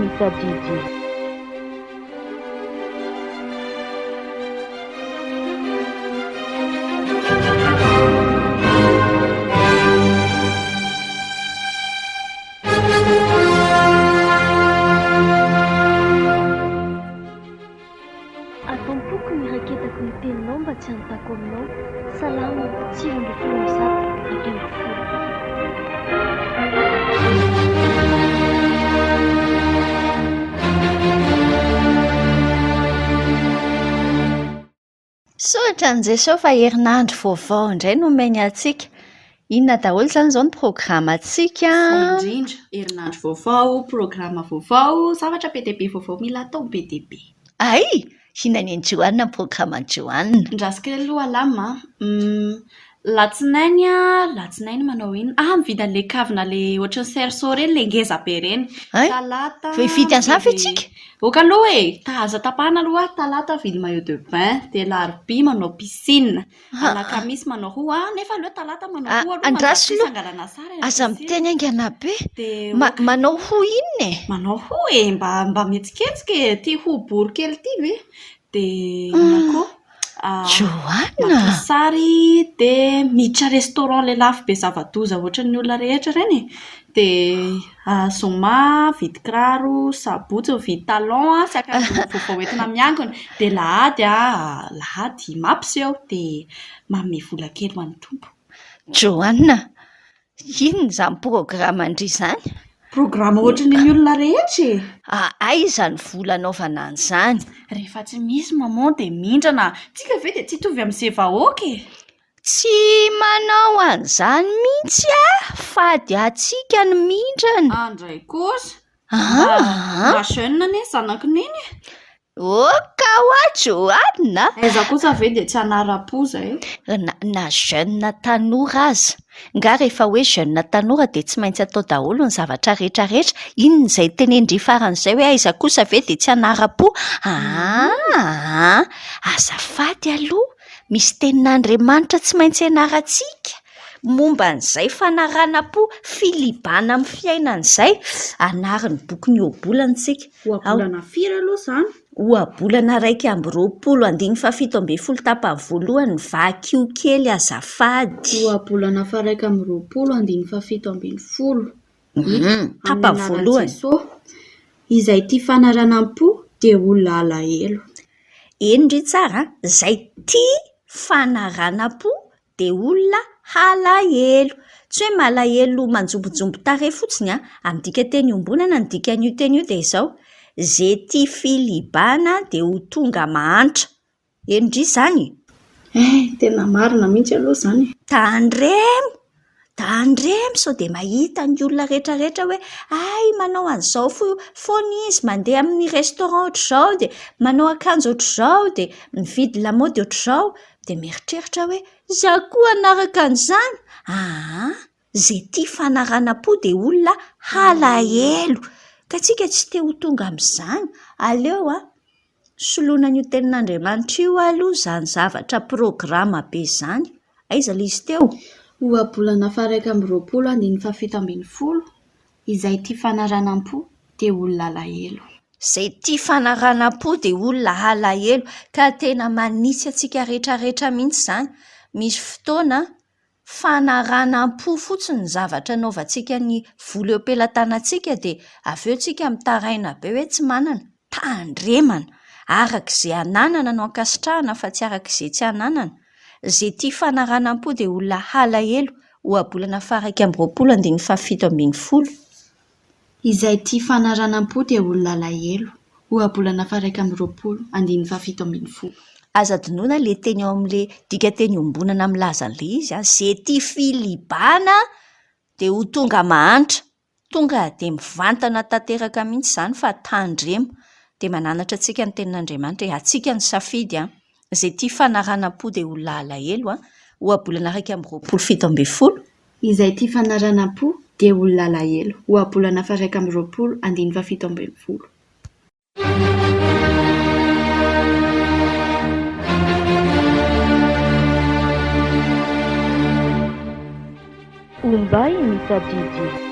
mitadidy. Ataompoko ny raketako ny teninao mba tsy hanotako aminao. Salama tsiro amby folo zato ekeny folo. Sotra ny Jesosy fa herinandro vaovao indray no omeny antsika. Inona daholo zany izao ny programantsika? Indrindra herinandro vaovao, programa vaovao, zavatra be dia be vaovao mila atao be dia be. Ay, inona ny Joanina ny programan'ny Joanina? Ndrasika aloha alama. Latsinainy manao ino? Mividy an'le kavina le ohatran'ny cerceau reny, le ngeza be reny. Ay, Talata. vidy an'izany ve tsika? Oka aloha tahaza tapahana aloha talata vidy maillot de bain, de larobia manao piscine, alakamisy manao hoho, nefa aloha talata manao hoho aloha Andraso aloha. mangalana sara. Aza miteny aingana be. De Manao hoho inona e? manao hoho mba mihetsiketsika tia hoho bory kely ity ve? De inona koa? Joanina! Maka sary de miditra restaurant le lafo be zava-doza ohatran'ny olona rehetra reny. De zoma, vidy kiraro, sabotsy, vidy talon, sy akanjo vaovao entina miangona. De lahady mampiseho de manome vola kely ho an'ny tompo. Joanina, inona izany programandry izany? Programa ohatran'ny olona rehetra. Aiza ny vola anaovana an'izany? Rehefa tsy misy maman de mindrana. Tsika ve de tsy hitovy amin'izay vahoaka e? Tsy manao an'izany mihitsy fady atsika ny mindrana. Andray kosa. Ah, Jeune ane zanakineny. oka hoa Joanina! Aiza kosa ve de tsy hanara-po zay? Na jeune tanora aza. Nga rehefa hoe jeune tanora dia tsy maintsy atao daholo ny zavatra rehetrarehetra. Inona izay tenendry faran'izay hoe aiza kosa ve dia tsy hanara-po? Azafady aloha, misy tenin'Andriamanitra tsy maintsy ianarantsika. Momba an'izay fanarana-po, filibana amin'ny fiainan'izay. Anarin'ny boky ny oabolantsika. Oabolana firy aloha zany? Oabolana 2/27 tapany voalohany vakio kely azafady. Oabolana 1/20/17. Tapany voalohany. Izay tia fanaranam-po dia olona alahelo. Endry tsara, izay tia fanarana-po dia olona alahelo. Tsy hoe malahelo manjombonjombo tarehy fotsiny amin'ny dika teny ombonana, ny dikan'io teny io dia izao. Zay tia filibana dia ho tonga mahantra. Endry izany. Tena marina mihitsy aloha zany. Tandremo sao dia mahita ny olona rehetrarehetra hoe manao an'izao foana izy, mandeha amin'ny restaurant ohatr'izao, dia manao akanjo ohatr'izao, dia mividy lamaody ohatr'izao, dia mieritreritra hoe izaho koa hanaraka an'izany. Zay tia fanarana-po dia olona alahelo. Ka tsika tsy te ho tonga amin'izany. Aleo soloina an'io tenin'Andriamanitra io aloha izany zavatra programa be izany. Aiza ilay izy teo? Oabolana 1/20/17 izay tia fanaranam-po dia olona alahelo. Zay tia fanarana-po dia olona alahelo, ka tena manisy antsika rehetrarehetra mihitsy izany. Misy fotoana fanarana-po fotsiny ny zavatra anaovantsika ny vola eo am-pelantanantsika dia avy eo tsika mitaraina be hoe tsy manana. Tandremana arak'izay ananana no ankasitrahana fa tsy arak'izay tsy ananana. Zay tia fanarana-po dia olona alahelo. Oabolana 1/20/17. Izay tia fanaranam-po dia olona alahelo. Oabolana 1/20/17. Aza dinoina le teny ao amin'le dika teny ombonana milaza an'ilay izy. Zay tia filibana dia ho tonga mahantra. Tonga dia mivantana tanteraka mihitsy izany fa tandremo. Dia mananatra antsika ny tenin'Andriamanitra atsika ny safidy. Zay tia fanarana-po dia olona alahelo. Oabolana 1/20/17. Izay tia fanaranam-po dia olona alahelo. Oabolana 1/20/17. Ombay mitadidy.